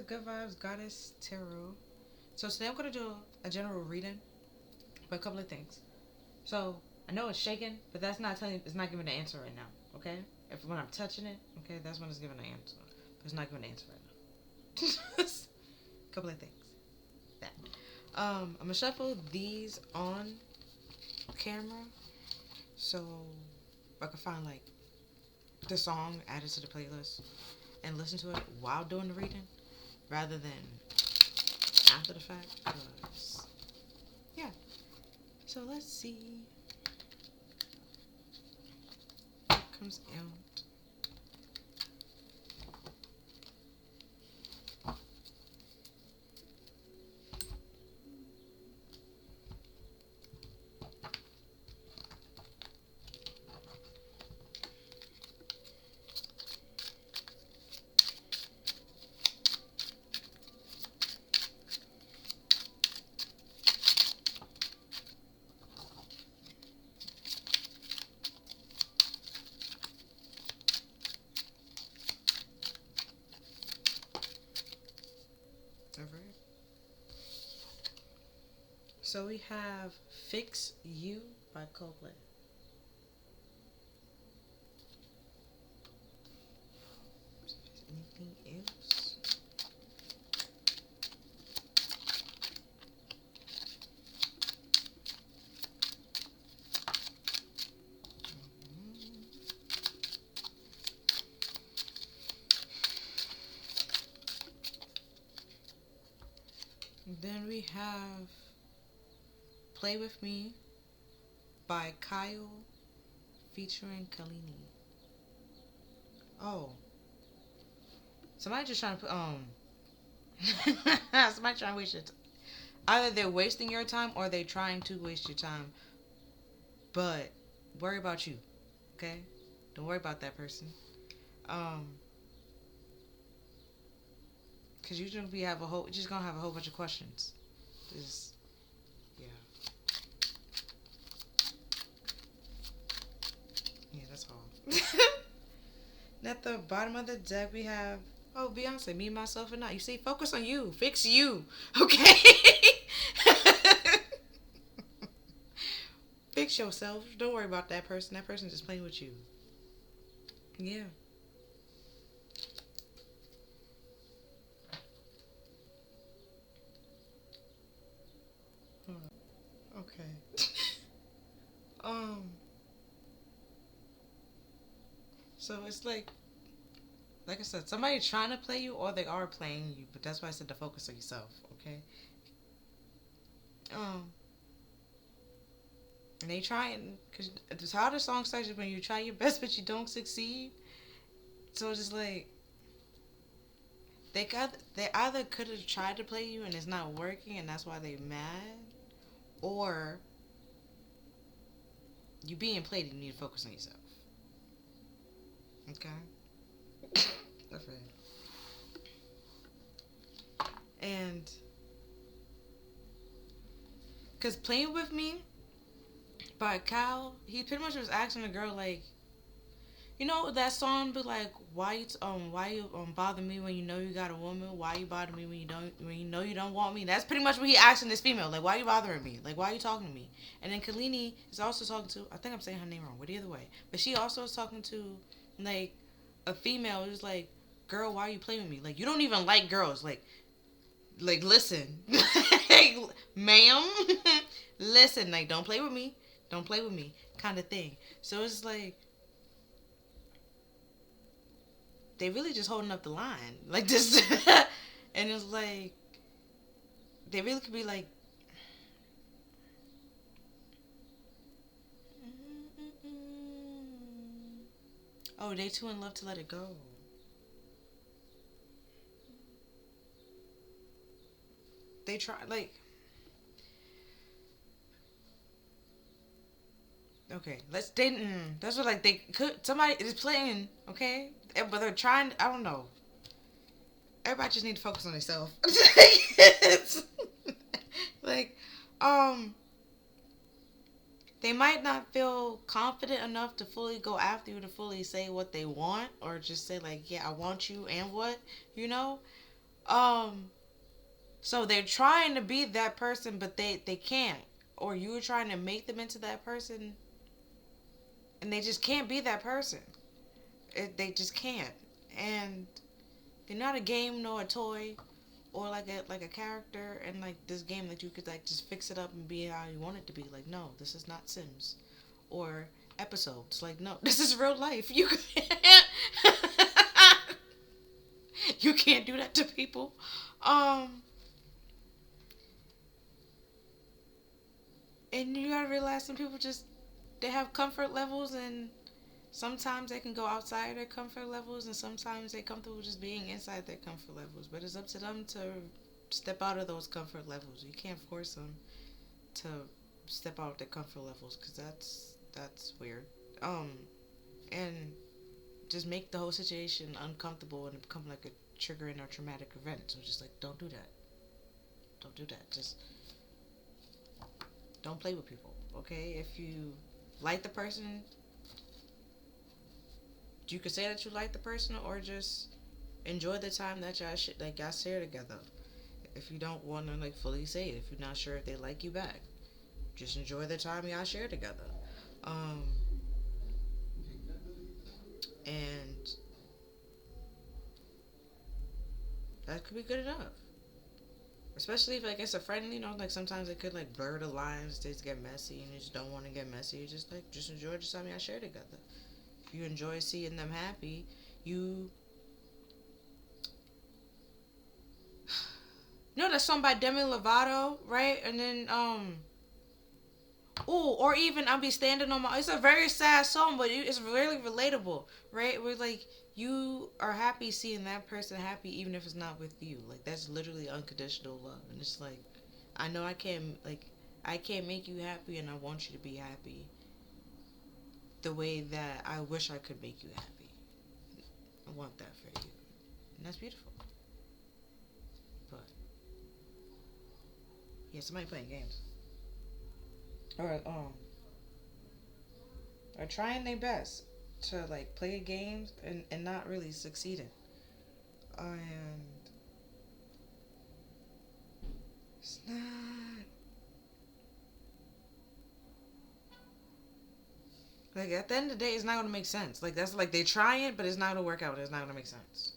Good Vibes Goddess Tarot. So today I'm gonna do a general reading, but a couple of things. So I know it's shaking, but that's not telling. It's not giving the answer right now. Okay. If when I'm touching it, okay, that's when it's giving the answer. But it's not giving the answer right now. Couple of things. That. I'm gonna shuffle these on camera, so I can find like the song added to the playlist and listen to it while doing the reading, rather than after the fact. Cause yeah. So let's see what comes out. Alright. So we have Fix You by Coldplay. Anything else? Then we have Play With Me by Kyle featuring Kalini. Oh. Somebody just trying to put, somebody trying to waste your time. Either they're wasting your time or they're trying to waste your time. But worry about you, okay? Don't worry about that person. Um, Cause you're gonna have a whole bunch of questions. Just, yeah. Yeah, that's all. At the bottom of the deck, we have, oh, Beyonce, Me, Myself, and I. You see, focus on you. Fix you. Okay? Fix yourself. Don't worry about that person. That person just playing with you. Yeah. Okay. um. So it's like I said, somebody trying to play you or they are playing you, but that's why I said to focus on yourself. Okay. Um. And they trying, because it's how the song starts is when you try your best but you don't succeed. So it's just like they either could have tried to play you and it's not working and that's why they mad, or you being played and you need to focus on yourself. Okay, that's right. And because Playing With Me by Kyle, he pretty much was asking the girl like, you know that song, but like, why you bother me when you know you got a woman? Why you bother me when you know you don't want me? That's pretty much what he asking this female. Like, why you bothering me? Like, why are you talking to me? And then Kalini is also talking to. I think I'm saying her name wrong, but either way, but she also is talking to like a female who's like, girl, why are you playing with me? Like, you don't even like girls. Like listen, ma'am, listen. Like, don't play with me. Don't play with me, kind of thing. So it's like they really just holding up the line like this. And it's like they really could be like, oh, they too in love to let it go. They try like, okay, let's they that's what, like, they could, somebody is playing, okay, but they're trying, I don't know, everybody just need to focus on themselves. Like, um they might not feel confident enough to fully go after you, to fully say what they want, or just say like, yeah, I want you and what, you know. Um, so they're trying to be that person, but they can't. Or you're trying to make them into that person, and they just can't be that person. They just can't. And they're not a game nor a toy or like a character in like this game that you could like just fix it up and be how you want it to be. Like, no, this is not Sims or episodes. Like, no, this is real life. You can't you can't do that to people. Um and you gotta realize some people just they have comfort levels, and sometimes they can go outside their comfort levels, and sometimes they're comfortable just being inside their comfort levels. But it's up to them to step out of those comfort levels. You can't force them to step out of their comfort levels because that's weird. Um, and just make the whole situation uncomfortable and become like a triggering or traumatic event. So just like don't do that. Don't do that. Just don't play with people. Okay, if you like the person, you could say that you like the person, or just enjoy the time that y'all share together. If you don't want to like fully say it, if you're not sure if they like you back, just enjoy the time y'all share together. Um, and that could be good enough. Especially if like it's a friend, like sometimes it could like blur the lines, things get messy, and you just don't want to get messy. You just enjoy the time y'all share together. If you enjoy seeing them happy, you that song by Demi Lovato, right? And then or even I'll be standing on my. It's a very sad song, but it's really relatable, right? Where like you are happy seeing that person happy, even if it's not with you. Like that's literally unconditional love, and it's like I know I can't make you happy, and I want you to be happy the way that I wish I could make you happy. I want that for you, and that's beautiful. But yeah, somebody playing games or are trying their best to like play games and not really succeeding. And it's not like at the end of the day, it's not gonna make sense. Like that's like they try it, but it's not gonna work out. It's not gonna make sense.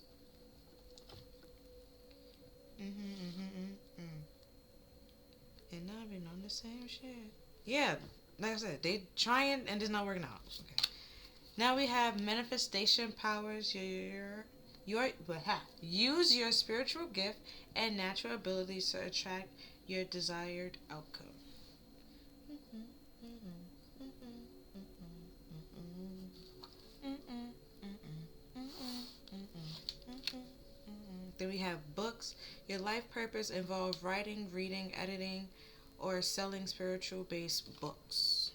Mm. And I've been on the same shit. Yeah, like I said, they trying and it's not working out. Okay. Now we have manifestation powers. Use your spiritual gift and natural abilities to attract your desired outcome. Then we have books. Your life purpose involves writing, reading, editing, or selling spiritual based books.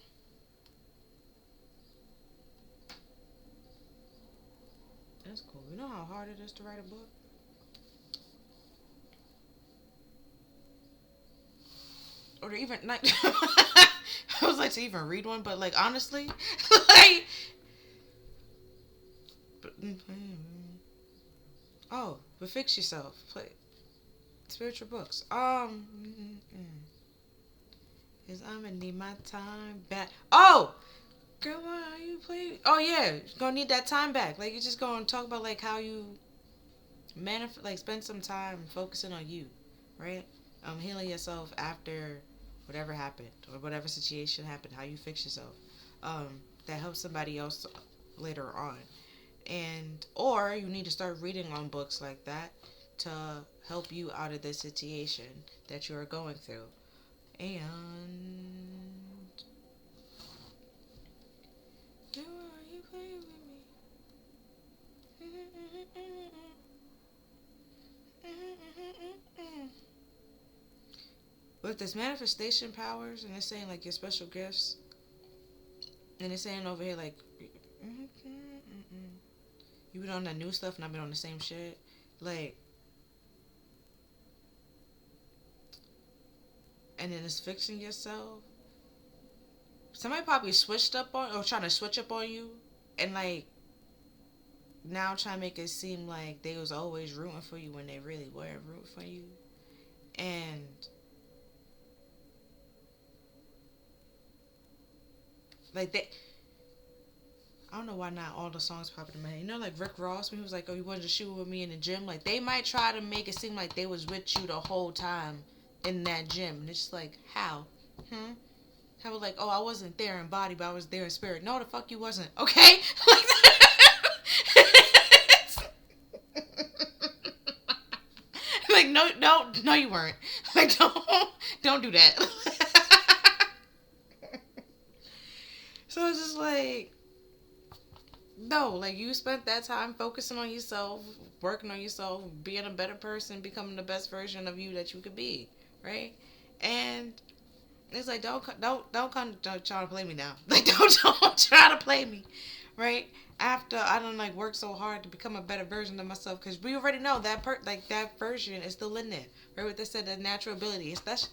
That's cool. You know how hard it is to write a book? Or to even like I was like to even read one, but like honestly, like but fix yourself. Play spiritual books. Cause I'm gonna need my time back. Oh, girl, why you play? Oh yeah, you're gonna need that time back. Like you're just gonna talk about like how you like spend some time focusing on you, right? Healing yourself after whatever happened or whatever situation happened. How you fix yourself. That helps somebody else later on. And or you need to start reading on books like that to help you out of the situation that you are going through. And are you playing with me? With this manifestation powers, and it's saying like your special gifts, and it's saying over here like you been on that new stuff and I've been on the same shit. Like, and then it's fixing yourself. Somebody probably switched up on or trying to switch up on you, and like now try to make it seem like they was always rooting for you when they really weren't rooting for you. And like they, I don't know why not all the songs popping in my head. You know, like Rick Ross when he was like, "Oh, you wanted to shoot with me in the gym." Like they might try to make it seem like they was with you the whole time in that gym, and it's just like, how? Hmm. How was like, oh, I wasn't there in body, but I was there in spirit. No, the fuck you wasn't. Okay. Like no, no, no, you weren't. Like don't do that. So it's just like, no, like you spent that time focusing on yourself, working on yourself, being a better person, becoming the best version of you that you could be, right? And it's like don't come try to play me now. Like don't try to play me, right? After I don't like work so hard to become a better version of myself, because we already know that like that version is still in there, right? What they said, that natural ability, it's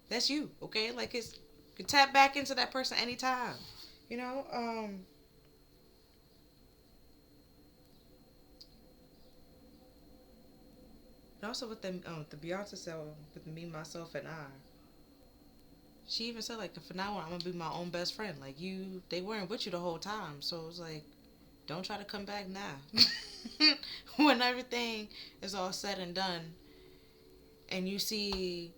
that's you, okay? Like it's, you can tap back into that person anytime, you know. And also with the Beyonce said with me, myself, and I. She even said like, for now on, I'm gonna be my own best friend. Like you, they weren't with you the whole time, so it was like, don't try to come back now. When everything is all said and done, and you see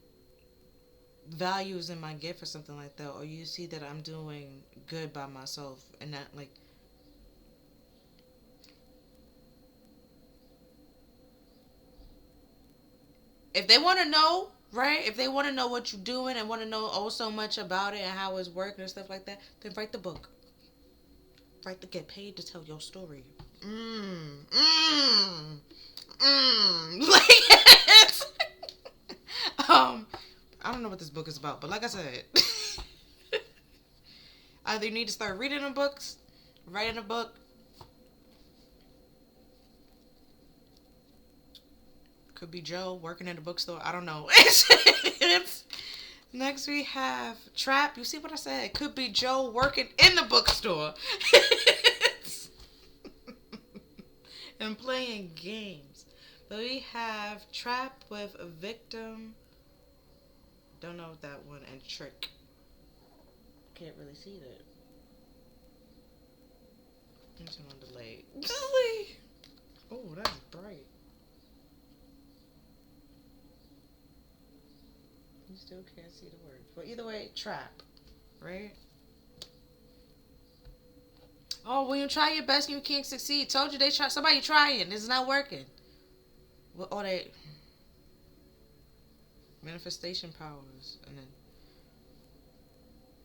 values in my gift or something like that, or you see that I'm doing good by myself, and that like, if they want to know, right? If they want to know what you're doing and want to know oh so much about it and how it's working and stuff like that, then write the book. Write to get paid to tell your story. Mmm. Mmm. Mmm. Like it's, I don't know what this book is about, but like I said, either you need to start reading the books, writing a book. Could be Joe working in a bookstore. I don't know. It's, next we have Trap. You see what I said? It could be Joe working in the bookstore. And playing games. But we have Trap with a Victim. Don't know that one. And Trick. Can't really see that. I'm turn on the light. Oh, that's bright. You still can't see the words. But either way, Trap. Right? Oh, when you try your best and you can't succeed. Told you they try. Somebody trying. It's not working. What? Oh, they manifestation powers. And then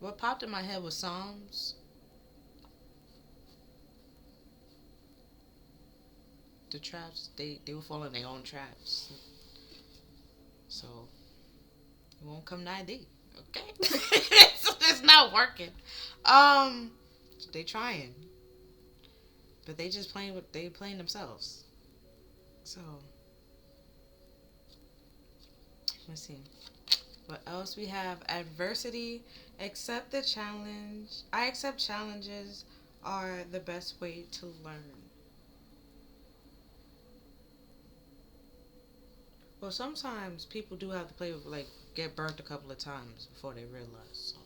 what popped in my head was Psalms. The traps. They were falling their own traps. So it won't come nigh thee. Okay. It's not working. Um, they trying, but they just playing with they playing themselves. So let's see. What else we have? Adversity. Accept the challenge. I accept challenges are the best way to learn. Well, sometimes people do have to play with, like, get burnt a couple of times before they realize. So.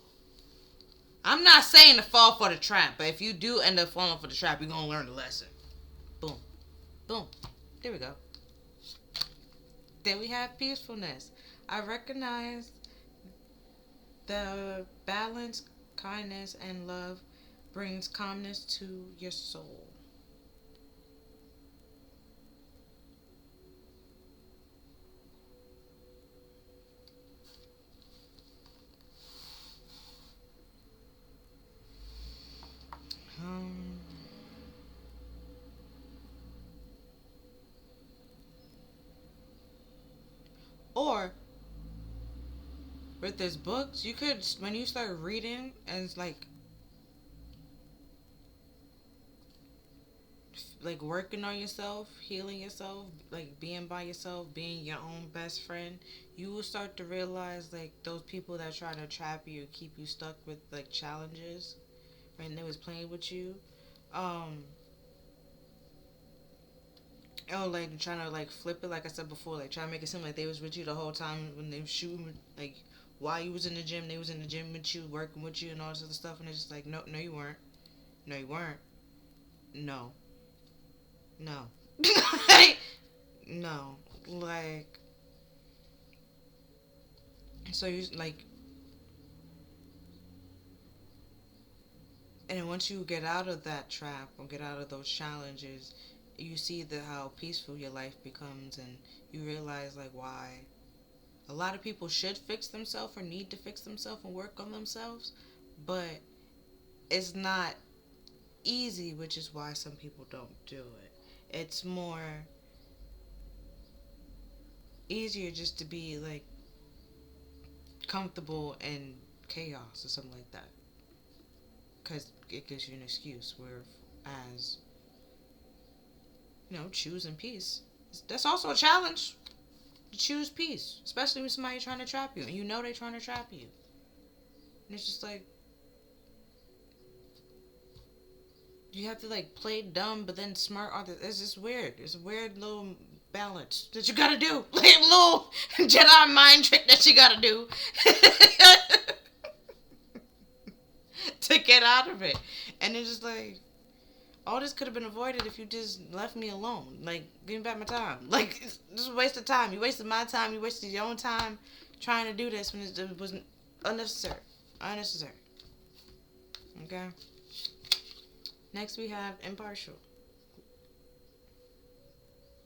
I'm not saying to fall for the trap, but if you do end up falling for the trap, you're going to learn the lesson. Boom. Boom. There we go. Then we have peacefulness. I recognize the balance, kindness, and love brings calmness to your soul. Um, or with this books, you could when you start reading and it's like working on yourself, healing yourself, like being by yourself, being your own best friend, you will start to realize like those people that try to trap you, keep you stuck with like challenges, right? And they was playing with you. Um, Oh, like trying to like flip it, like I said before, like trying to make it seem like they was with you the whole time when they was shooting, like while you was in the gym, they was in the gym with you, working with you, and all this other stuff, and it's just like, no, no, you weren't, no, you weren't, no, no, no, like, so you like, and then once you get out of that trap or get out of those challenges, you see the how peaceful your life becomes, and you realize like why a lot of people should fix themselves or need to fix themselves and work on themselves, but it's not easy, which is why some people don't do it. It's more easier just to be like comfortable in chaos or something like that, because it gives you an excuse. Whereas, choosing peace, that's also a challenge. To choose peace, especially when somebody's trying to trap you, and you know they're trying to trap you. And it's just like you have to like play dumb, but then smart. It's just weird. It's a weird little balance that you gotta do, like a little Jedi mind trick that you gotta do to get out of it. And it's just like all this could have been avoided if you just left me alone. Like, give me back my time. Like, it's just a waste of time. You wasted my time. You wasted your own time trying to do this when it wasn't unnecessary. Unnecessary. Okay? Next, we have impartial.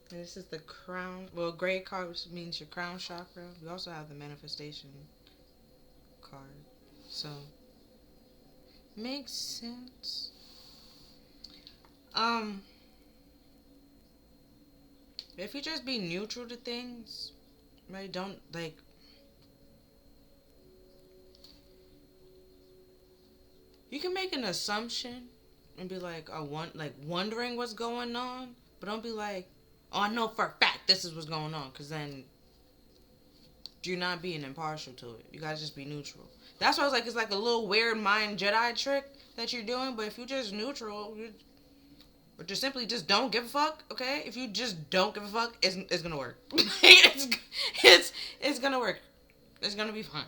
And this is the crown. Well, gray card, which means your crown chakra. We also have the manifestation card. So, makes sense. If you just be neutral to things, right? Don't like. You can make an assumption and be like, wondering what's going on, but don't be like, oh, I know for a fact this is what's going on, because then you're not being impartial to it. You gotta just be neutral. That's why I was like, it's like a little weird mind Jedi trick that you're doing, but if you're just neutral, or just simply just don't give a fuck, okay? If you just don't give a fuck, it's gonna work. it's gonna work. It's gonna be fun,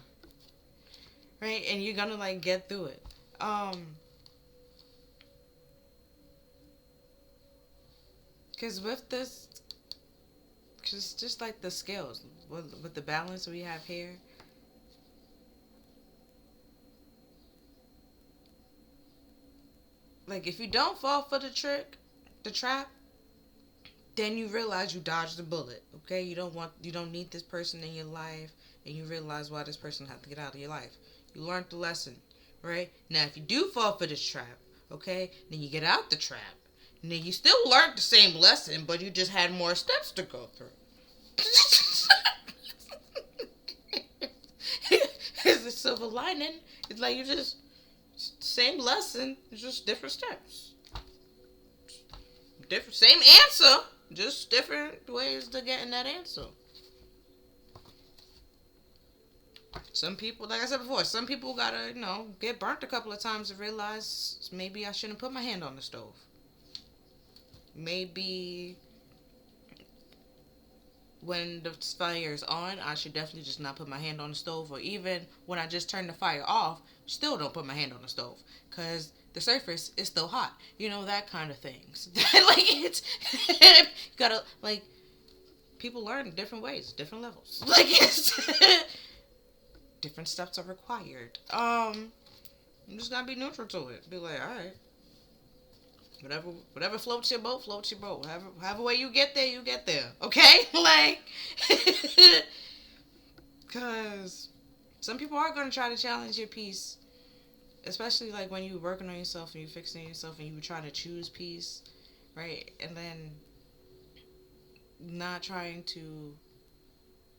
right? And you're gonna like get through it. Cause with this, cause just like the scales with the balance we have here, like if you don't fall for the trap, then you realize you dodged the bullet. Okay, you don't need this person in your life, and you realize why this person had to get out of your life. You learned the lesson, right? Now, if you do fall for this trap, okay, then you get out the trap, and then you still learned the same lesson, but you just had more steps to go through. It's a silver lining. It's like you just same lesson, it's just different steps. Different, same answer, just different ways to getting that answer. Some people, like I said before, some people gotta, get burnt a couple of times to realize maybe I shouldn't put my hand on the stove. Maybe when the fire is on, I should definitely just not put my hand on the stove. Or even when I just turn the fire off, still don't put my hand on the stove. Because the surface is still hot. That kind of things. Like, it's... you gotta, like... People learn different ways, different levels. Like, it's... different steps are required. I'm just gotta be neutral to it. Be like, alright. Whatever floats your boat, floats your boat. However way you get there, you get there. Okay? Like, because some people are going to try to challenge your peace, especially like when you're working on yourself and you're fixing yourself and you were trying to choose peace, right? And then not trying to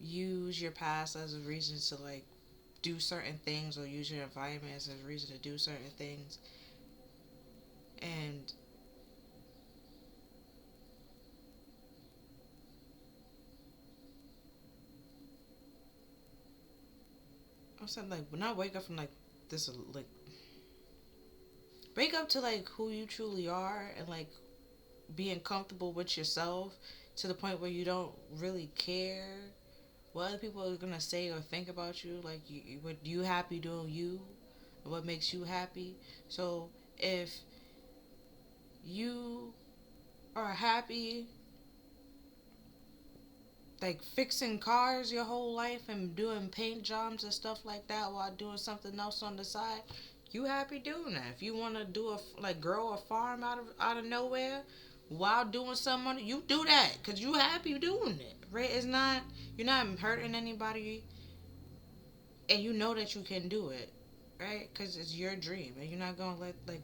use your past as a reason to like do certain things, or use your environment as a reason to do certain things. And I'm saying, like, when I wake up from like this, like, wake up to like who you truly are, and like being comfortable with yourself, to the point where you don't really care what other people are gonna say or think about you. Like what you happy doing you, what makes you happy. So if you are happy like fixing cars your whole life and doing paint jobs and stuff like that while doing something else on the side, you happy doing that. If you want to do like grow a farm out of nowhere while doing something, you do that because you happy doing it. Right? It's not, you're not hurting anybody, and you know that you can do it, right? Because it's your dream, and you're not gonna let like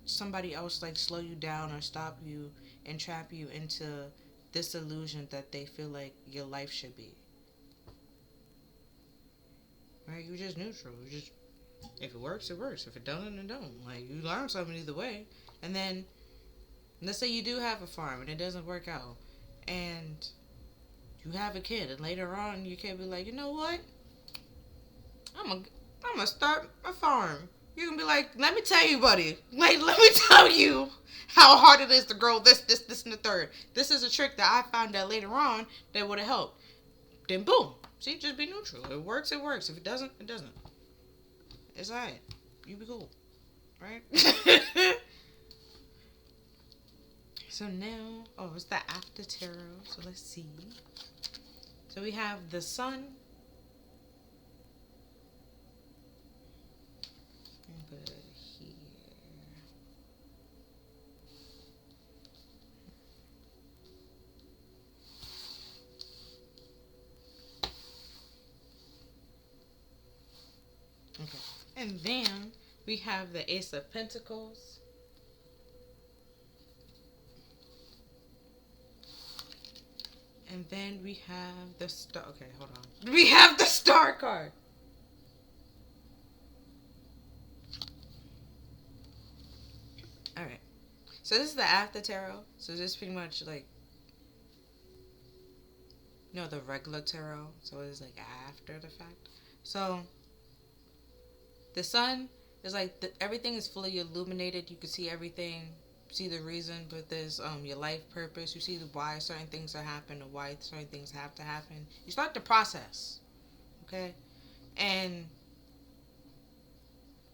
somebody else like slow you down or stop you and trap you into this illusion that they feel like your life should be. Right? You're just neutral. You just, if it works, it works. If it doesn't, it don't. Like you learn something either way. And then let's say you do have a farm and it doesn't work out, and you have a kid, and later on you can be like, you know what? I'm a I'm gonna start a farm. You can be like, let me tell you, buddy. Like, let me tell you how hard it is to grow this, and the third. This is a trick that I found out later on that would have helped. Then boom. See, just be neutral. If it works, it works. If it doesn't, it doesn't. It's alright. You be cool. Right? So now, it's the after tarot. So let's see. So we have the sun. Put it here. Okay. And then we have the Ace of Pentacles. And then we have the star. Okay, hold on. We have the Star card. Alright. So this is the after tarot. So this is pretty much like, the regular tarot. So it's like after the fact. So the sun is like everything is fully illuminated. You can see everything, see the reason, but there's your life purpose. You see the why certain things are happening, or why certain things have to happen. You start the process, okay, and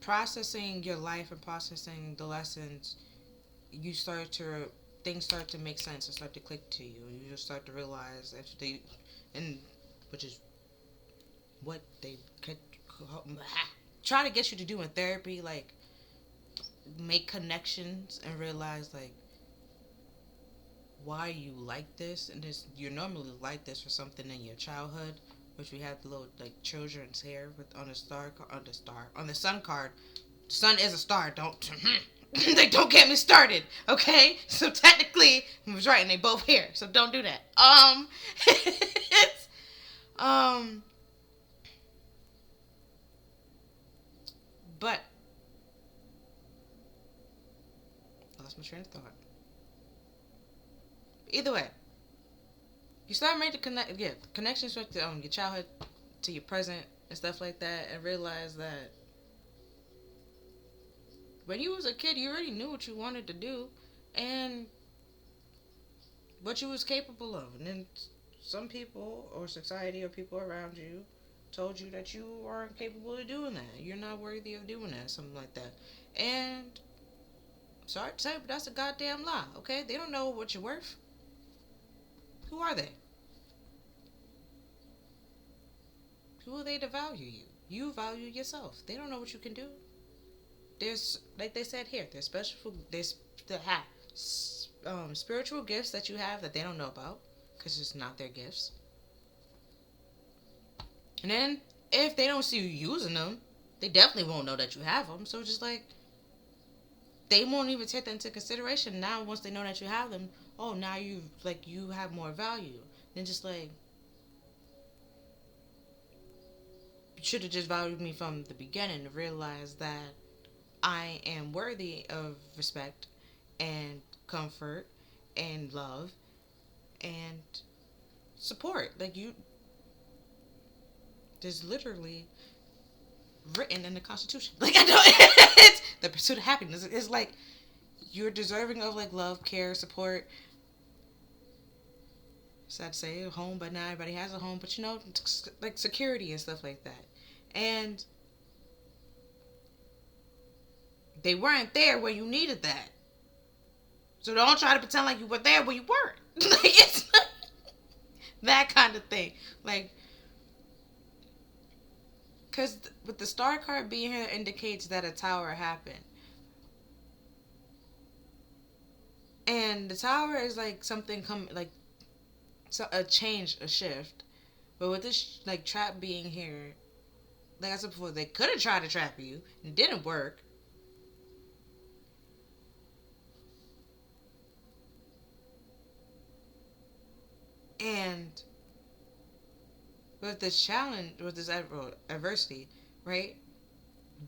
processing your life and processing the lessons. Things start to make sense and start to click to you, and you just start to realize which is what they could try to get you to do in therapy, like make connections and realize like why you like this, and this you're normally like this for something in your childhood, which we have the little like children's hair with on the sun card. Sun is a star. Don't they don't get me started, okay? So technically I was right, and they both here, so don't do that. It's, but I lost my train of thought. Either way, you start making connections with your childhood to your present and stuff like that, and realize that when you was a kid, you already knew what you wanted to do and what you was capable of. And then some people or society or people around you told you that you aren't capable of doing that. You're not worthy of doing that, something like that. And sorry to say, but that's a goddamn lie, okay? They don't know what you're worth. Who are they? Who are they to value you? You value yourself. They don't know what you can do. There's, like they said here, there's spiritual gifts that you have that they don't know about because it's not their gifts. And then if they don't see you using them, they definitely won't know that you have them. So just like, they won't even take that into consideration. Now once they know that you have them, now you have more value. Then just like, you should have just valued me from the beginning to realize that I am worthy of respect and comfort and love and support. Like there's literally written in the Constitution. Like I know it's the pursuit of happiness. It's like you're deserving of like love, care, support, sad to say, a home, but not everybody has a home. But you know, like security and stuff like that. And they weren't there when you needed that. So don't try to pretend like you were there when you weren't. Like it's that kind of thing. Like, because with the star card being here indicates that a tower happened. And the tower is like something come like a change, a shift. But with this like trap being here, like I said before, they could have tried to trap you and it didn't work. And with this challenge, with this adversity, right?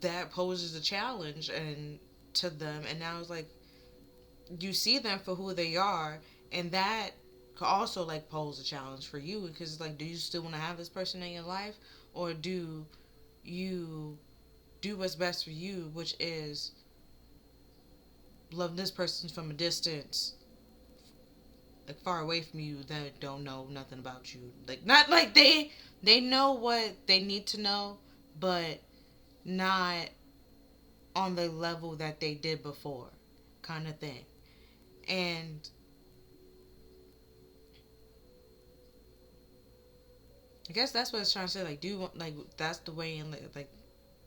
That poses a challenge and to them, and now it's like you see them for who they are, and that could also like pose a challenge for you because it's like, do you still want to have this person in your life, or do you do what's best for you, which is love this person from a distance, like far away from you, that don't know nothing about you, like not like they know what they need to know, but not on the level that they did before, kind of thing. And I guess that's what it's trying to say. Like, do you want, like, that's the way in, like,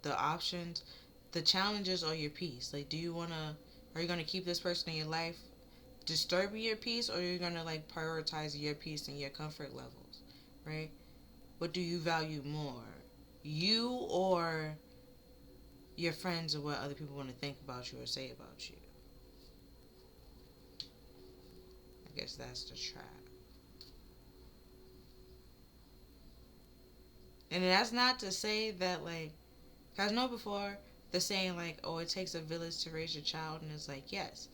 the options, the challenges, or your peace. Like, do you want to, are you going to keep this person in your life disturbing your peace, or are you going to, like, prioritize your peace and your comfort levels, right? What do you value more? You or your friends, or what other people want to think about you or say about you? I guess that's the trap. And that's not to say that, like, cause I know before the saying, like, oh, it takes a village to raise a child, and it's like, yes,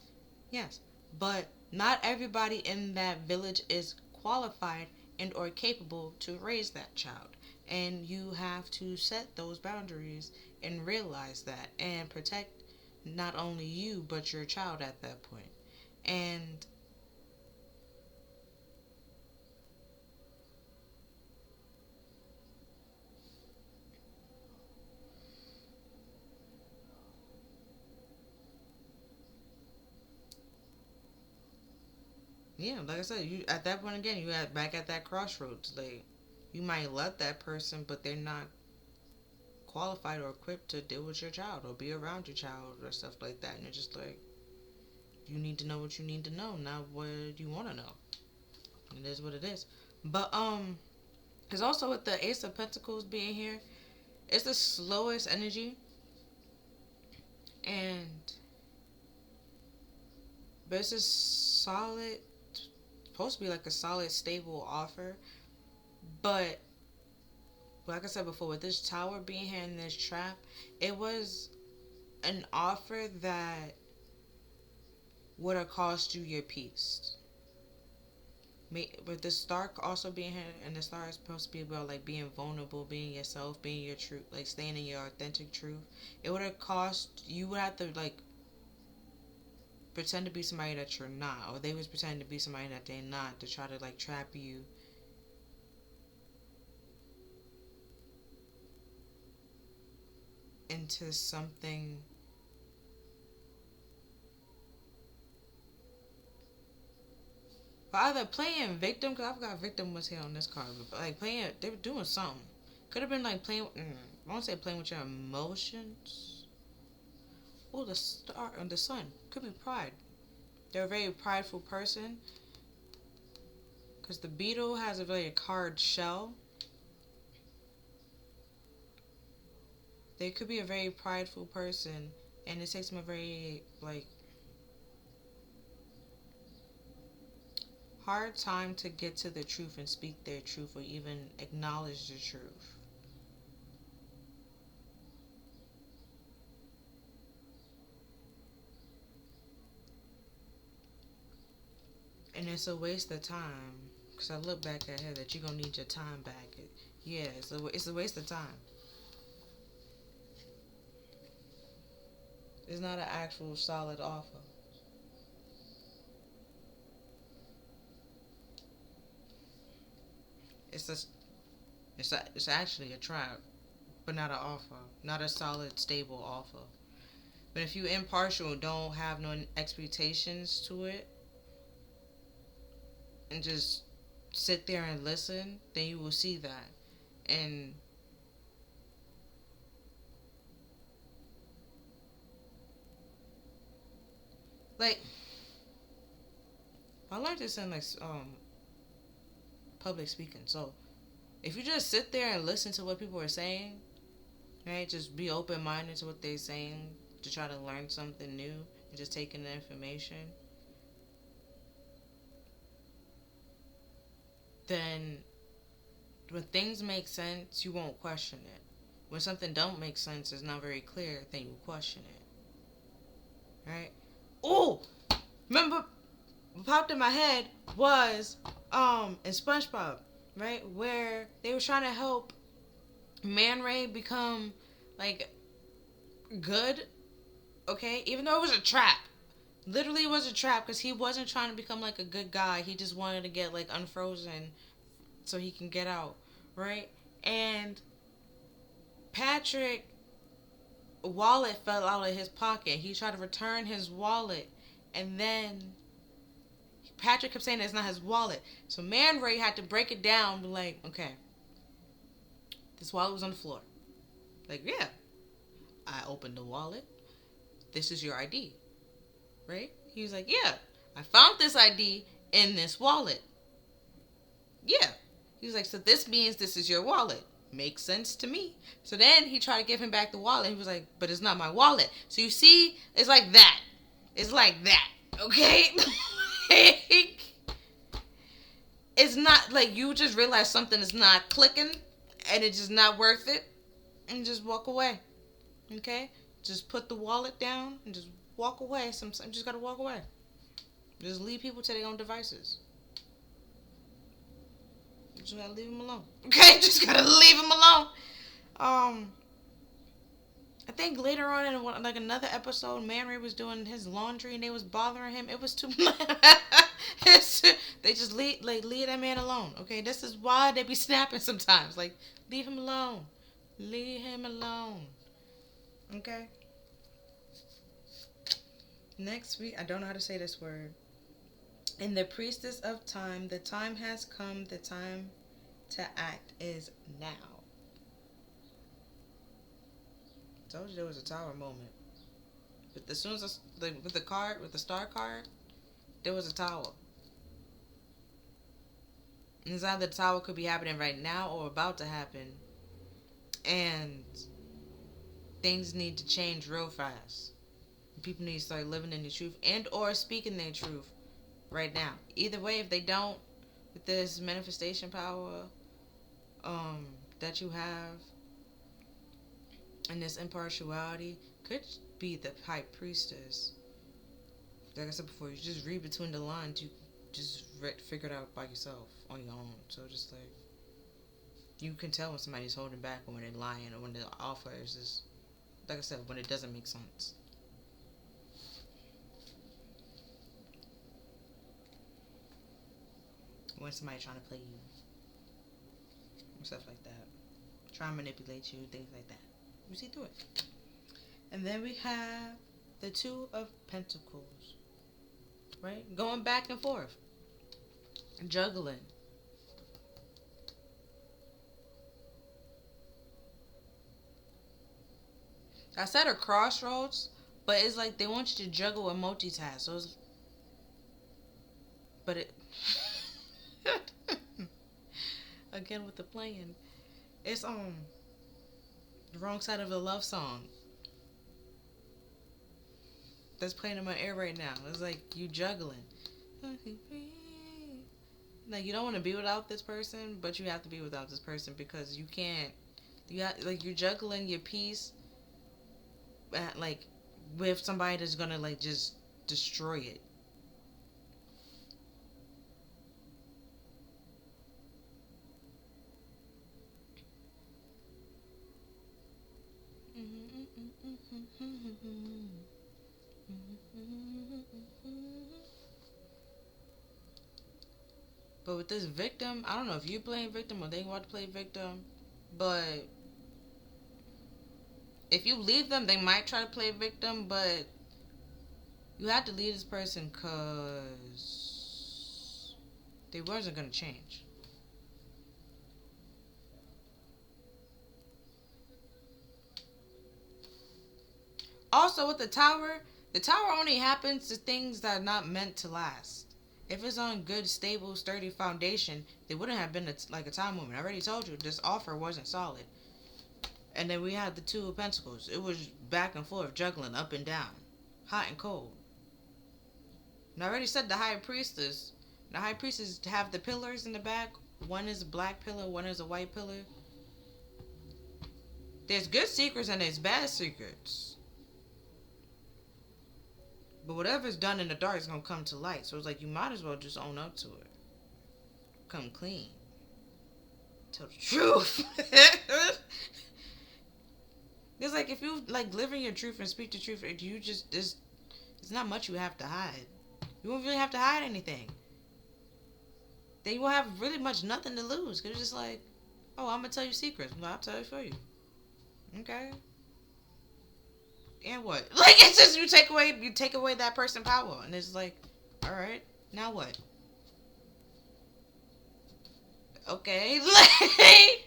yes, but not everybody in that village is qualified and or capable to raise that child, and you have to set those boundaries and realize that and protect not only you but your child at that point. And yeah, like I said, you at that point again, you at back at that crossroads. Like, you might love that person, but they're not qualified or equipped to deal with your child or be around your child or stuff like that. And you're just like, you need to know what you need to know, not what you want to know. It is what it is. But because also with the Ace of Pentacles being here, it's the slowest energy, and but it's a solid, supposed to be like a solid, stable offer. But like I said before, with this tower being here in this trap, it was an offer that would have cost you your peace. With the star also being here, and the star is supposed to be about like being vulnerable, being yourself, being your truth, like staying in your authentic truth. It would have cost you would have to like pretend to be somebody that you're not, or they was pretending to be somebody that they're not, to try to like trap you into something. But either playing victim, because I forgot victim was here on this card, but like playing, they were doing something. Could have been like playing, I won't say playing with your emotions. Oh, the star and the sun could be pride. They're a very prideful person, because the beetle has a very hard shell. They could be a very prideful person, and it takes them a very like hard time to get to the truth and speak their truth or even acknowledge the truth. And it's a waste of time. Because I look back at her that you're going to need your time back. Yeah, it's a waste of time. It's not an actual solid offer. It's a, it's actually a trap, but not an offer, not a solid, stable offer. But if you impartial, don't have no expectations to it, and just sit there and listen, then you will see that. And like, I learned this in like public speaking. So if you just sit there and listen to what people are saying, right? Just be open minded to what they're saying to try to learn something new and just taking the information. Then when things make sense, you won't question it. When something don't make sense, it's not very clear, then you question it. Right? Oh, remember what popped in my head was in SpongeBob, right? Where they were trying to help Man Ray become like good, okay? Even though it was a trap. Literally it was a trap because he wasn't trying to become like a good guy. He just wanted to get like unfrozen so he can get out, right? And Patrick wallet fell out of his pocket. He tried to return his wallet, and then Patrick kept saying it's not his wallet. So Man Ray had to break it down, be like, okay, this wallet was on the floor. Like, yeah, I opened the wallet. This is your ID, right? He was like, yeah, I found this ID in this wallet. Yeah. He was like, so this means this is your wallet. Makes sense to me. So then he tried to give him back the wallet. He was like, but it's not my wallet. So you see, it's like that. It's like that. Okay? It's not like you just realize something is not clicking and it's just not worth it and just walk away. Okay? Just put the wallet down and just walk away. Sometimes you just gotta walk away. Just leave people to their own devices. You just gotta leave them alone. Okay? Just gotta leave them alone. I think later on in like another episode, Man Ray was doing his laundry and they was bothering him. It was too much. They just leave that man alone. Okay, this is why they be snapping sometimes. Like, leave him alone. Leave him alone. Okay. Next week, I don't know how to say this word. In the priestess of time, the time has come. The time to act is now. Told you there was a tower moment. But as soon as with the star card, there was a tower. And it's either the tower could be happening right now or about to happen. And things need to change real fast. People need to start living in the truth and or speaking their truth right now. Either way, if they don't, with this manifestation power that you have and this impartiality, could be the high priestess. Like I said before, you just read between the lines. You just figure it out by yourself on your own. So just like, you can tell when somebody's holding back or when they're lying or when the offer is just, like I said, when it doesn't make sense. When somebody trying to play you. Stuff like that. Try and manipulate you, things like that. You see through it. And then we have the Two of Pentacles. Right? Going back and forth. Juggling. I said a crossroads, but it's like they want you to juggle and multitask. So it's, but it again with the playing, it's the wrong side of the love song that's playing in my ear right now. It's like you juggling. Like you don't want to be without this person, but you have to be without this person because you can't. You have, like you're juggling your peace, like with somebody that's gonna like just destroy it. But with this victim, I don't know if you playing victim or they want to play victim. But if you leave them, they might try to play victim. But you have to leave this person because they wasn't gonna change. Also, with the tower only happens to things that are not meant to last. If it's on good, stable, sturdy foundation, they wouldn't have been like a time movement. I already told you this offer wasn't solid. And then we had the Two of Pentacles. It was back and forth, juggling up and down, hot and cold. And I already said the High Priestess. The High Priestess have the pillars in the back. One is a black pillar, one is a white pillar. There's good secrets and there's bad secrets. But whatever's done in the dark is going to come to light. So it's like you might as well just own up to it. Come clean. Tell the truth. It's like if you like live in your truth and speak the truth, you just there's not much you have to hide. You won't really have to hide anything. Then you won't have really much nothing to lose. Cause it's just like, oh, I'm gonna tell you secrets. Well, I'll tell it for you. Okay. And what? Like it's just you take away that person's power, and it's like, all right, now what? Okay, like,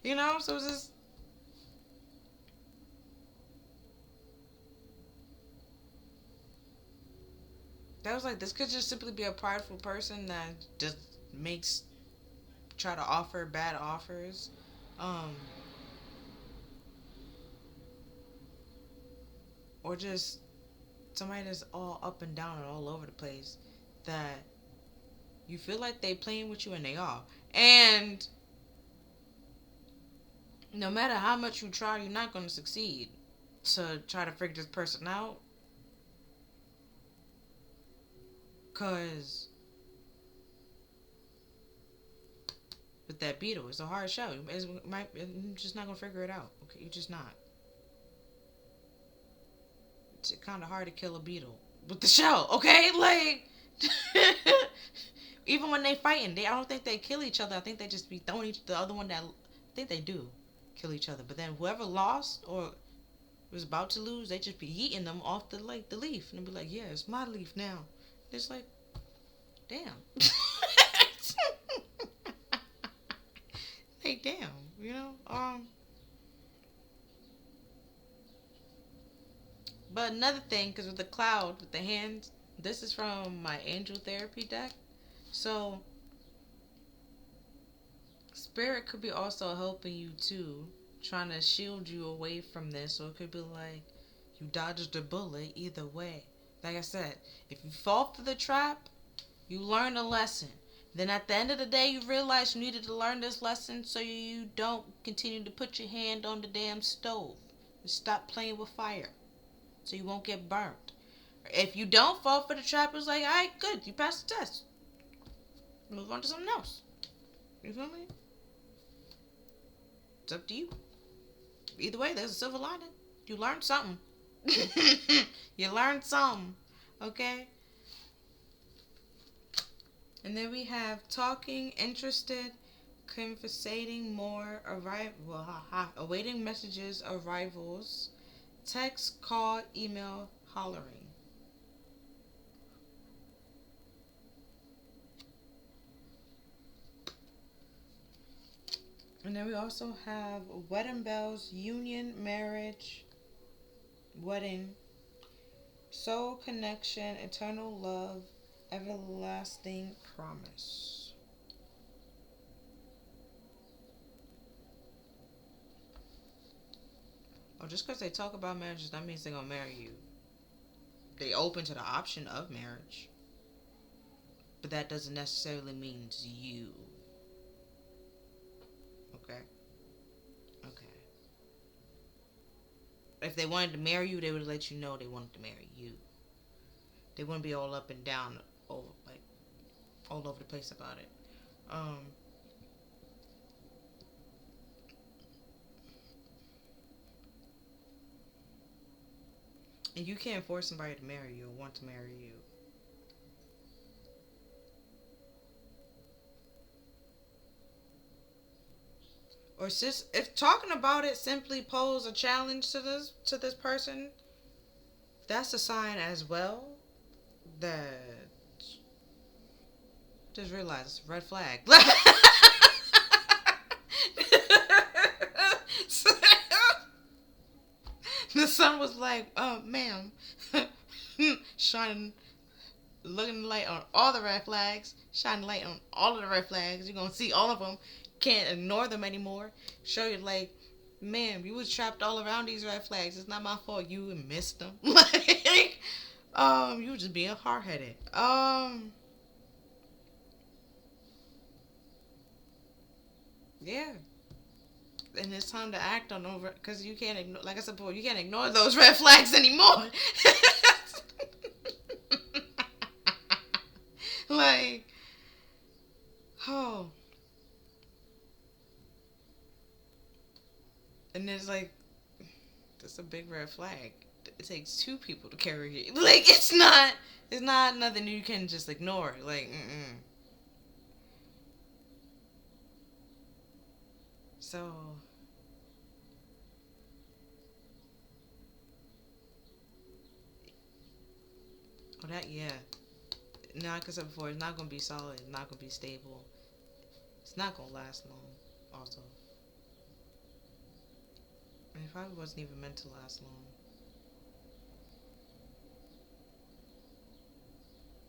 you know, so it's just. That was like, this could just simply be a prideful person that just try to offer bad offers. Um, or just somebody that's all up and down and all over the place that you feel like they playing with you and they are. And no matter how much you try, you're not going to succeed to try to figure this person out. Because with that beetle, it's a hard show. You're just not going to figure it out. Okay, you're just not. It's kind of hard to kill a beetle with the shell, okay? Like, even when they fighting, I don't think they kill each other. I think they just be throwing the other one that, I think they do kill each other. But then whoever lost or was about to lose, they just be eating them off the leaf. And be like, yeah, it's my leaf now. It's like, damn. Like, damn, you know? But another thing, because with the cloud, with the hands, this is from my angel therapy deck. So, spirit could be also helping you too, trying to shield you away from this. So it could be like you dodged a bullet either way. Like I said, if you fall for the trap, you learn a lesson. Then at the end of the day, you realize you needed to learn this lesson so you don't continue to put your hand on the damn stove. And stop playing with fire so you won't get burnt. If you don't fall for the trap, it's like, alright, good, you passed the test. Move on to something else. You feel me? It's up to you. Either way, there's a silver lining. You learned something. You learned something. Okay? And then we have talking, interested, conversating more, awaiting messages, arrivals, text, call, email, hollering. And then we also have wedding bells, union, marriage, wedding, soul connection, eternal love, everlasting promise. Oh, just because they talk about marriage, that means they're going to marry you. They open to the option of marriage. But that doesn't necessarily mean it's you. Okay? Okay. If they wanted to marry you, they would let you know they wanted to marry you. They wouldn't be all up and down, all over the place about it. And you can't force somebody to marry you or want to marry you. Or if talking about it simply pose a challenge to this person, that's a sign as well that just realize it's a red flag. The sun was like, ma'am, shining, looking light on all the red flags, shining light on all of the red flags. You're gonna see all of them. Can't ignore them anymore. Show you like, ma'am, you was trapped all around these red flags. It's not my fault. You missed them. Like, you were just being hard headed. Yeah. And it's time to act on over because you can't ignore. Like I said before, you can't ignore those red flags anymore. Like, oh, and it's like that's a big red flag. It takes two people to carry it. Like it's not nothing you can just ignore. Like, so. Oh, that, yeah. Now, like I said before, it's not gonna be solid. It's not gonna be stable. It's not gonna last long. Also, and it probably wasn't even meant to last long.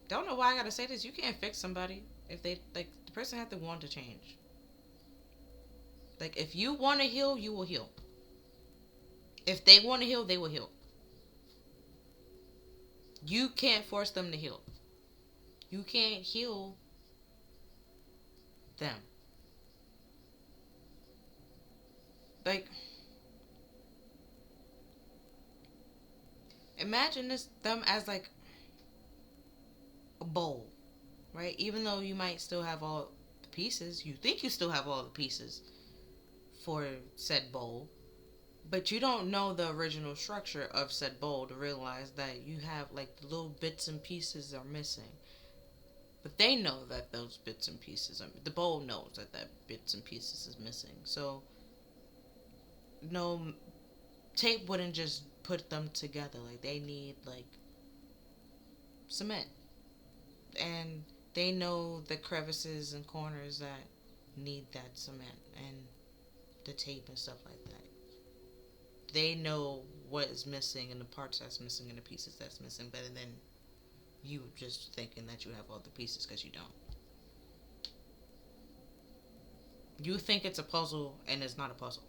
Don't know why I gotta say this. You can't fix somebody if they like the person have to want to change. Like if you want to heal, you will heal. If they want to heal, they will heal. You can't force them to heal. You can't heal them. Like, imagine them as like a bowl, right? Even though you might still have all the pieces, you think you still have all the pieces for said bowl, but you don't know the original structure of said bowl to realize that you have like the little bits and pieces are missing. But they know that those bits and pieces are. The bowl knows that bits and pieces is missing. So no tape wouldn't just put them together. Like they need like cement, and they know the crevices and corners that need that cement and the tape and stuff like that. They know what is missing and the parts that's missing and the pieces that's missing better than you just thinking that you have all the pieces because you don't. You think it's a puzzle and it's not a puzzle.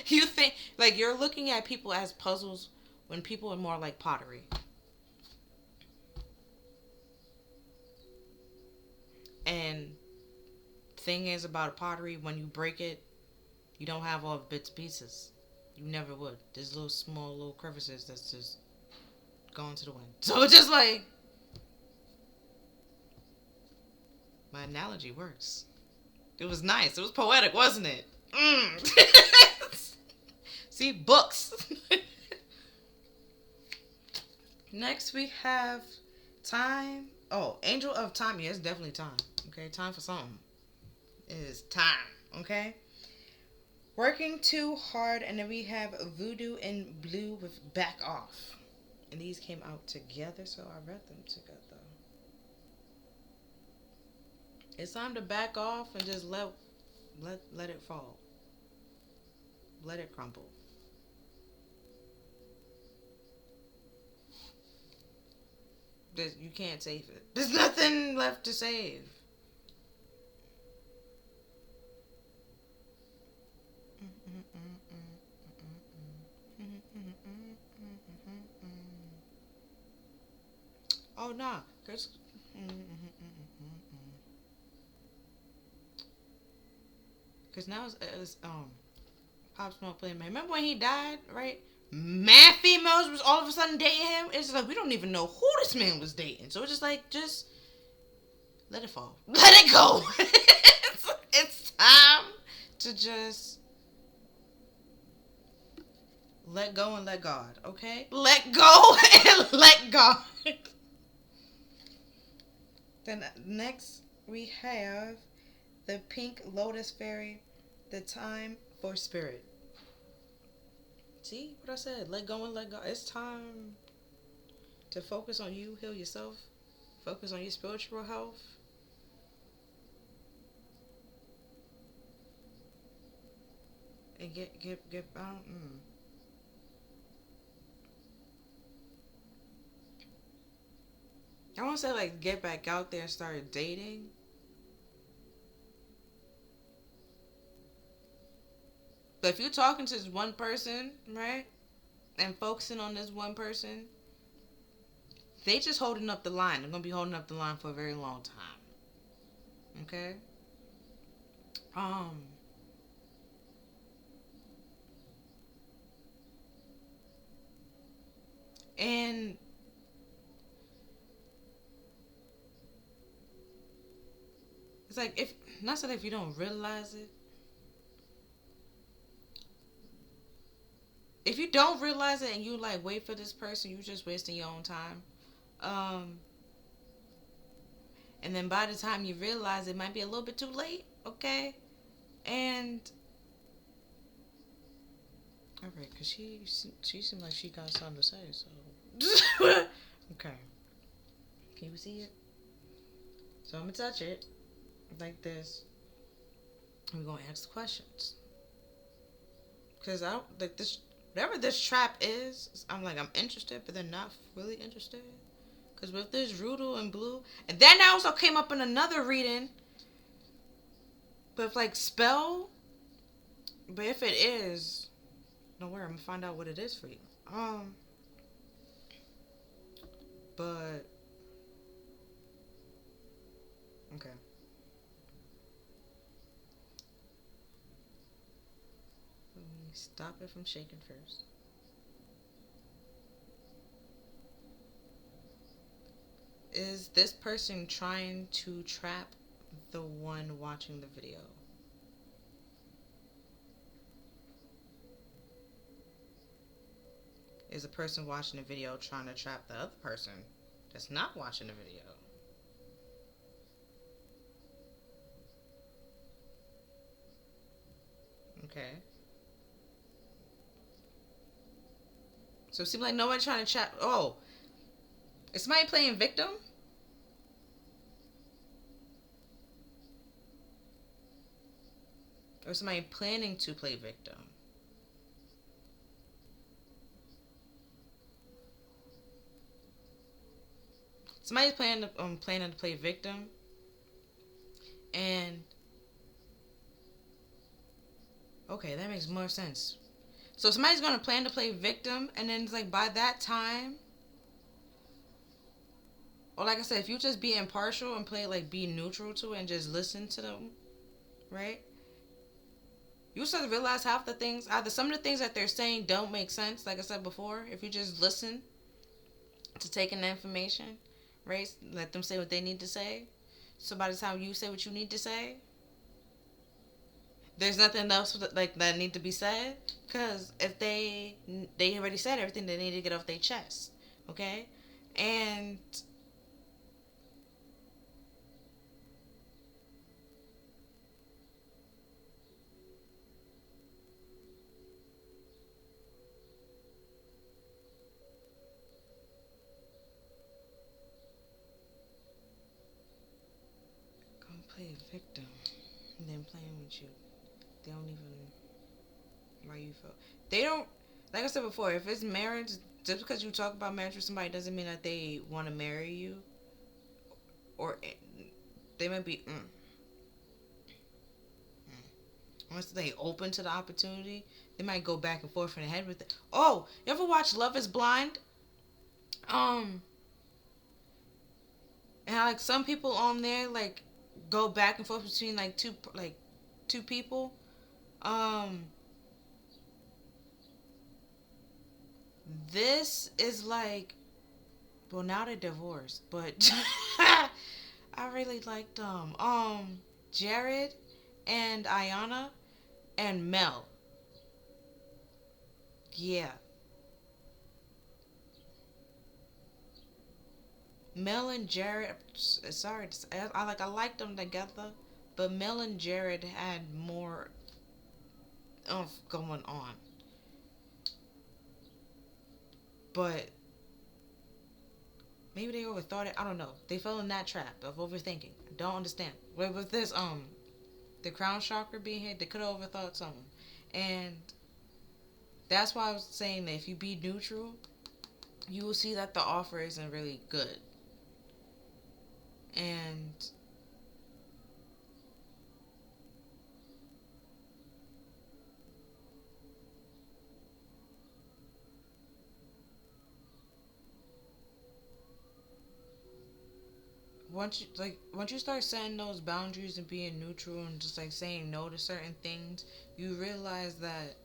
You think like you're looking at people as puzzles when people are more like pottery. And thing is about a pottery, when you break it, you don't have all the bits and pieces. You never would. There's little small little crevices that's just going to the wind. So it's just like my analogy works. It was nice. It was poetic, wasn't it? See, books. Next we have time. Oh, Angel of Time. Yeah, it's definitely time. Okay, time for something. It is time. Okay. Working Too Hard, and then we have Voodoo in Blue with Back Off. And these came out together, so I read them together. It's time to back off and just let it fall. Let it crumble. You can't save it. There's nothing left to save. Oh nah, cause now it's Pop Smoke playing man. Remember when he died, right? Mad females was all of a sudden dating him. It's like we don't even know who this man was dating. So it's just like just let it fall. Let it go. It's time to just let go and let God, okay? Let go and let God. Then next we have the pink lotus fairy, the time for spirit. See what I said? Let go and let go. It's time to focus on you, heal yourself, focus on your spiritual health. And get I won't say like get back out there and start dating. But if you're talking to this one person, right, and focusing on this one person, they just holding up the line. They're gonna be holding up the line for a very long time. Okay. Um. And it's like if not that if you don't realize it. If you don't realize it and you like wait for this person, you're just wasting your own time. Um. And then by the time you realize it might be a little bit too late. Okay. And all right, cause she seemed like she got something to say. So okay, can you see it? So I'm gonna touch it like this. And we're gonna ask questions. Cause I don't like this. Whatever this trap is, I'm like I'm interested, but they're not really interested. Cause with this Rudo and Blue, and then I also came up in another reading. But if like spell, but if it is, don't worry, I'm gonna find out what it is for you. But okay. Let me stop it from shaking first. Is this person trying to trap the one watching the video? Is the person watching the video trying to trap the other person that's not watching the video? Okay. So it seems like nobody trying to trap. Oh, is somebody playing victim? Or somebody planning to play victim? Somebody's planning to play victim, and okay, that makes more sense. So somebody's gonna plan to play victim, and then it's like by that time, or like I said, if you just be impartial and play like be neutral to it and just listen to them, right? You start to realize half the things, either some of the things that they're saying don't make sense. Like I said before, if you just listen to taking the information, right? Let them say what they need to say. So by the time you say what you need to say, there's nothing else like that need to be said. Because if they already said everything they need to get off their chest, okay? And gonna play a victim and then playing with you. They don't even why you feel. They don't. Like I said before, if it's marriage, just because you talk about marriage with somebody doesn't mean that they want to marry you, or they might be. Once they open to the opportunity, they might go back and forth in the head with it. Oh, you ever watch Love Is Blind? Um, and how, like some people on there like go back and forth between two people. Um, this is like, well now they're divorced, but I really liked Jared and Ayana and Mel. Yeah. Mel and Jared. Sorry, I liked them together, but Mel and Jared had more going on. But maybe they overthought it. I don't know. They fell in that trap of overthinking. I don't understand. With this the crown chakra being hit, they could have overthought something, and that's why I was saying that if you be neutral, you will see that the offer isn't really good. And once you start setting those boundaries and being neutral and just like saying no to certain things, you realize that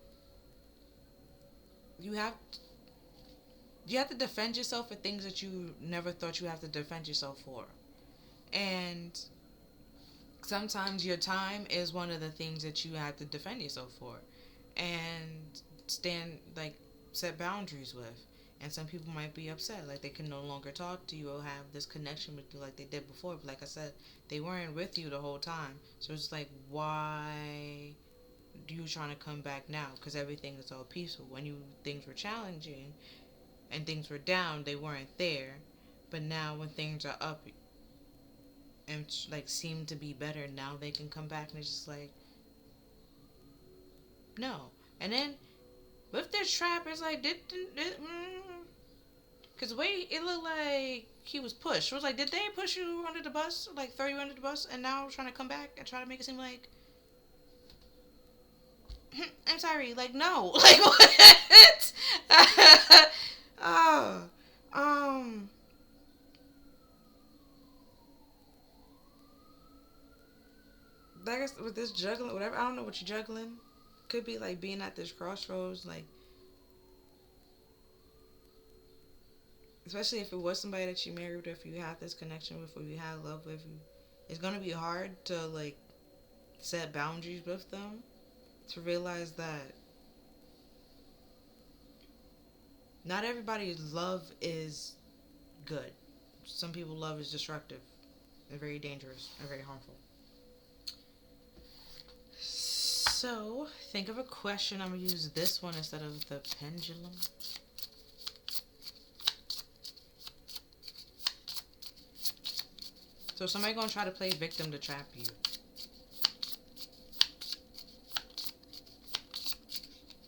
you have you have to defend yourself for things that you never thought you have to defend yourself for. And sometimes your time is one of the things that you have to defend yourself for and stand like set boundaries with. And some people might be upset, like they can no longer talk to you or have this connection with you like they did before. But like I said, they weren't with you the whole time. So it's like, why do you trying to come back now? Because everything is all peaceful. When you things were challenging and things were down, they weren't there. But now when things are up and like seem to be better, now they can come back and it's just like, no. And then with this trap, it's like, because the way it looked like he was pushed. It was like, did they push you under the bus? Like, throw you under the bus? And now trying to come back and try to make it seem like, I'm sorry. Like, no. Like, what? Oh. I guess with this juggling, whatever, I don't know what you're juggling. Could be like being at this crossroads, like, especially if it was somebody that you married, if you had this connection with, or you had love with, you, it's gonna be hard to like set boundaries with them to realize that not everybody's love is good. Some people love is destructive and very dangerous and very harmful. So think of a question. I'm gonna use this one instead of the pendulum. So somebody gonna try to play victim to trap you.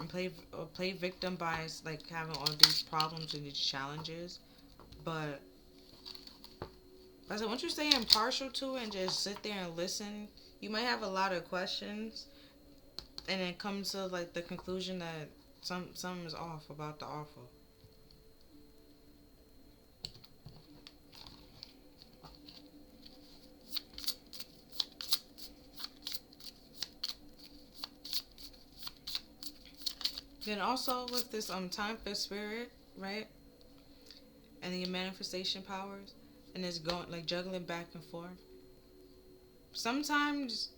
And play victim by like having all these problems and these challenges. But I said once you stay impartial to it and just sit there and listen, you might have a lot of questions, and then come to like the conclusion that something is off about the offer. Then also with this time for spirit, right? And the manifestation powers, and it's going like juggling back and forth. Sometimes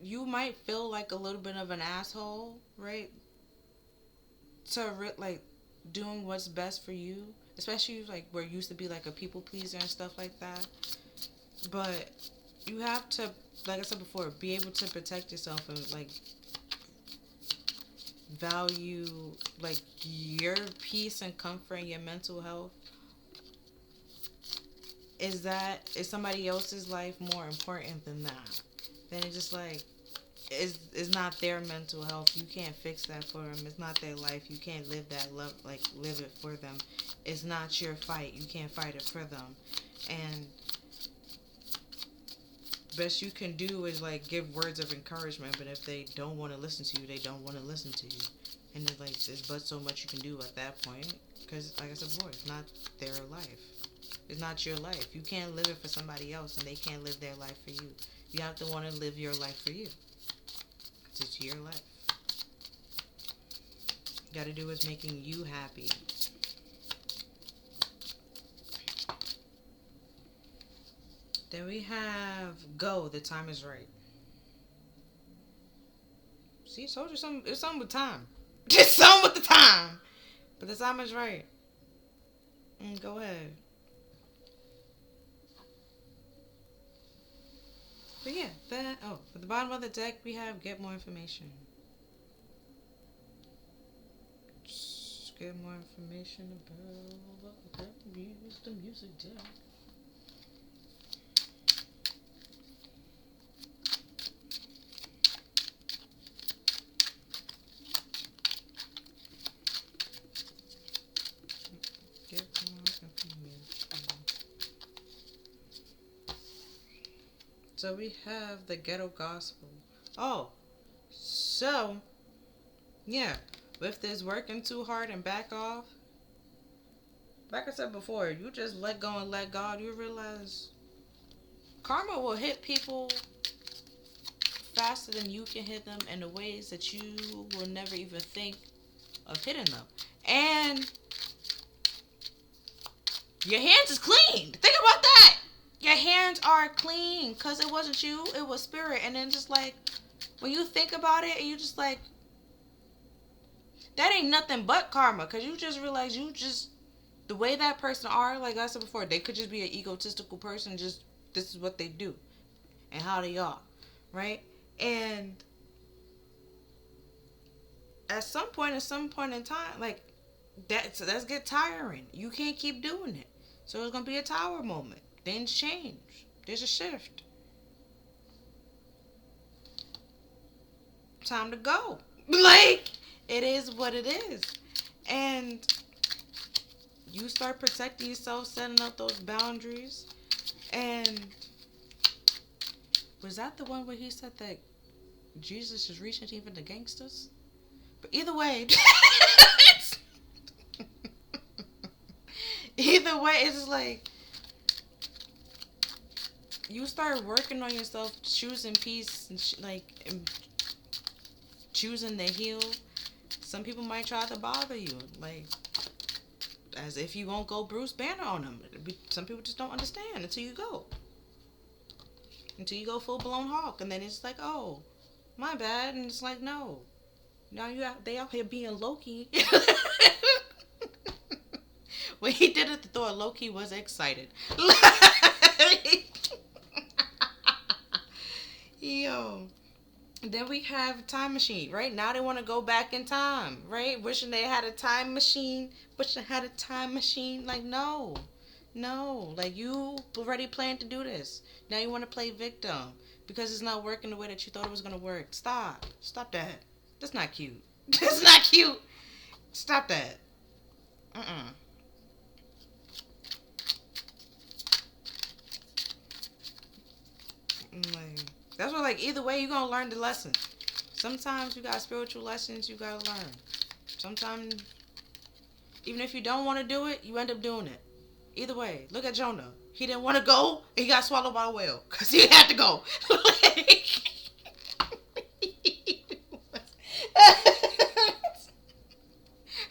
you might feel like a little bit of an asshole, right? Like doing what's best for you, especially like where you used to be like a people pleaser and stuff like that. But you have to, like I said before, be able to protect yourself and like value like your peace and comfort and your mental health. Is somebody else's life more important than that? Then it's just like it's not their mental health. You can't fix that for them. It's not their life. You can't live that love, like live it for them. It's not your fight. You can't fight it for them. And best you can do is like give words of encouragement. But if they don't want to listen to you, they don't want to listen to you. And it's like there's but so much you can do at that point. Because like I said before, it's not their life. It's not your life. You can't live it for somebody else, and they can't live their life for you. You have to want to live your life for you. It's your life. You got to do what's making you happy. Then we have go. The time is right. See, told you something. It's something with time. Just something with the time. But the time is right. Go ahead. But yeah, that. Oh, at the bottom of the deck we have get more information. Just get more information about. Okay, use the music deck. Get more information. So we have the ghetto gospel. Oh, so yeah, with this working too hard and back off, like I said before, you just let go and let God, you realize karma will hit people faster than you can hit them in the ways that you will never even think of hitting them. And your hands is clean. Think about that. Your hands are clean because it wasn't you, it was spirit. And then just like when you think about it and you just like, that ain't nothing but karma, because you just realize you just, the way that person are, like I said before, they could just be an egotistical person, just this is what they do and how they are, right? And at some point in time, like that's get tiring. You can't keep doing it. So it's gonna be a tower moment. Things change. There's a shift. Time to go. Like, it is what it is. And you start protecting yourself, setting up those boundaries. And was that the one where he said that Jesus is reaching even the gangsters? But either way, either way, it's just like you start working on yourself, choosing peace, and and choosing to heal. Some people might try to bother you, like as if you won't go Bruce Banner on them. Some people just don't understand until you go. Until you go full blown Hulk, and then it's like, oh, my bad, and it's like, no, now they out here being Loki. When he did it to Thor, Loki was excited. Yo. Then we have Time Machine, right? Now they want to go back in time, right? Wishing they had a time machine. Wishing they had a time machine. Like, no. No. Like, you already planned to do this. Now you want to play victim because it's not working the way that you thought it was going to work. Stop. Stop that. That's not cute. That's not cute. Stop that. Like, that's what, like, either way, you're going to learn the lesson. Sometimes you got spiritual lessons you got to learn. Sometimes, even if you don't want to do it, you end up doing it. Either way, look at Jonah. He didn't want to go, and he got swallowed by a whale because he had to go.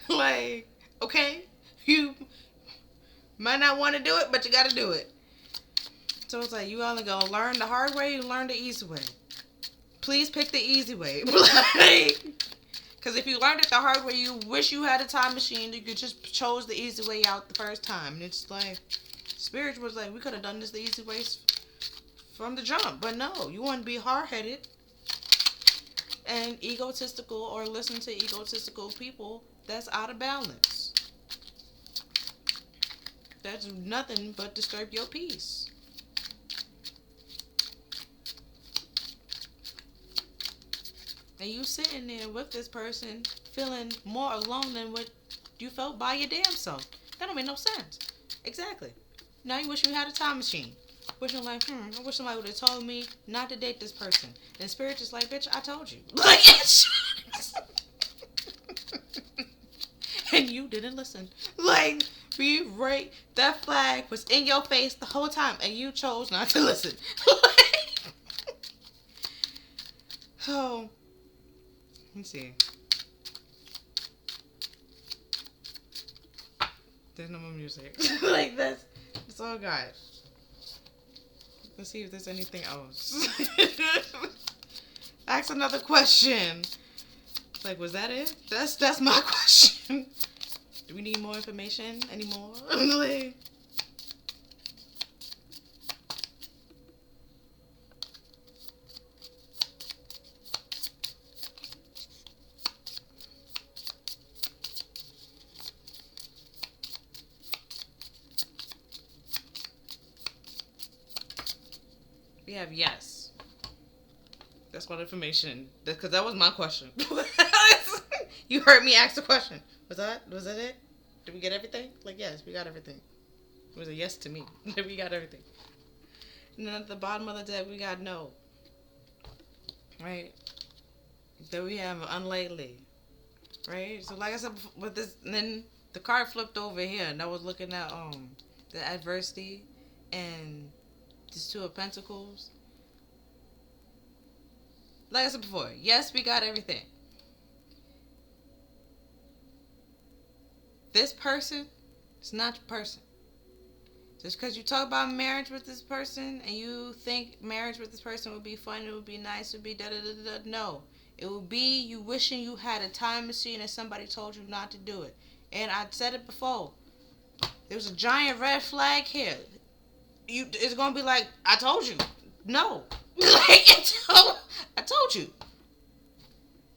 Like, okay, you might not want to do it, but you got to do it. So it's like, you either gonna learn the hard way or learn the easy way. Please pick the easy way. Because if you learned it the hard way, you wish you had a time machine. You could just chose the easy way out the first time. And it's like, Spirit was like, we could have done this the easy way from the jump. But no, you want to be hard-headed and egotistical or listen to egotistical people that's out of balance. That's nothing but disturb your peace. And you sitting there with this person feeling more alone than what you felt by your damn self. That don't make no sense. Exactly. Now you wish you had a time machine. Wish you're like, I wish somebody would have told me not to date this person. And Spirit just like, bitch, I told you. Like, and you didn't listen. Like, be right. That flag was in your face the whole time, and you chose not to listen. So, let's see. There's no more music. Like, that's all I got. Let's see if there's anything else. Ask another question. Like, was that it? That's my question. Do we need more information anymore? Like, We have yes. That's what information. Because that was my question. You heard me ask the question. Was that it? Did we get everything? Like, yes, we got everything. It was a yes to me. We got everything. And then at the bottom of the deck, we got no. Right? Then we have unlikely. Right? So like I said, with this, and then the card flipped over here, and I was looking at the adversity and this Two of Pentacles. Like I said before, yes, we got everything. This person is not your person. Just because you talk about marriage with this person and you think marriage with this person would be fun, it would be nice, it would be da-da-da-da-da. No. It would be you wishing you had a time machine and somebody told you not to do it. And I said it before. There's a giant red flag here. It's going to be like, I told you. No. I told you.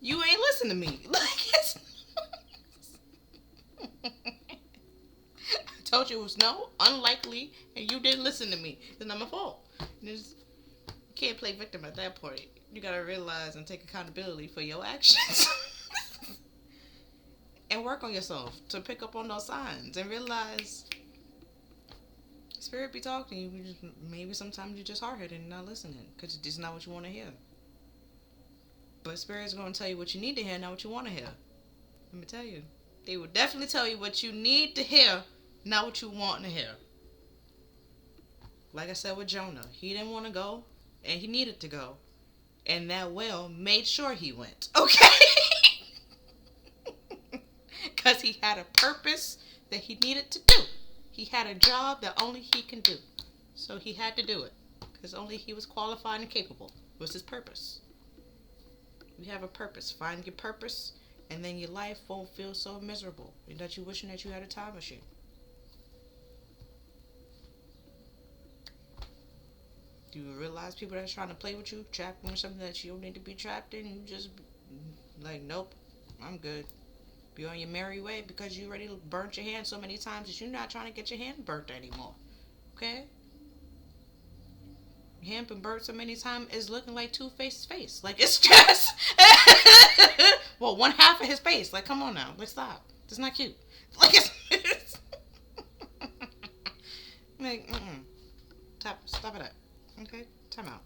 You ain't listen to me. It's... I told you it was no, unlikely, and you didn't listen to me. It's not my fault. You can't play victim at that point. You gotta realize and take accountability for your actions. And work on yourself to pick up on those signs and realize Spirit be talking to you. Maybe sometimes you're just hard-headed and not listening because it's not what you want to hear. But Spirit's going to tell you what you need to hear, not what you want to hear. Let me tell you. They will definitely tell you what you need to hear, not what you want to hear. Like I said with Jonah, he didn't want to go, and he needed to go. And that whale made sure he went. Okay? Because he had a purpose that he needed to do. He had a job that only he can do. So he had to do it. Because only he was qualified and capable. It was his purpose. You have a purpose. Find your purpose, and then your life won't feel so miserable that you're wishing that you had a time machine. Do you realize people that's trying to play with you, trapped in something that you don't need to be trapped in, you just like, nope, I'm good. Be on your merry way because you already burnt your hand so many times that you're not trying to get your hand burnt anymore. Okay? Your hand been burnt so many times, it's looking like Two-Face's face. Like, it's just... well, one half of his face. Like, come on now. Let's stop. It's not cute. Like, it's... like, stop it up. Okay? Time out.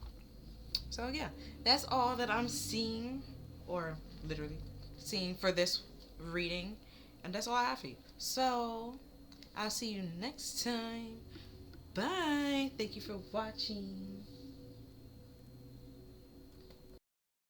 So, yeah. That's all that I'm seeing, or literally seeing for this reading. And that's all I have for you. So, I'll see you next time. Bye. Thank you for watching.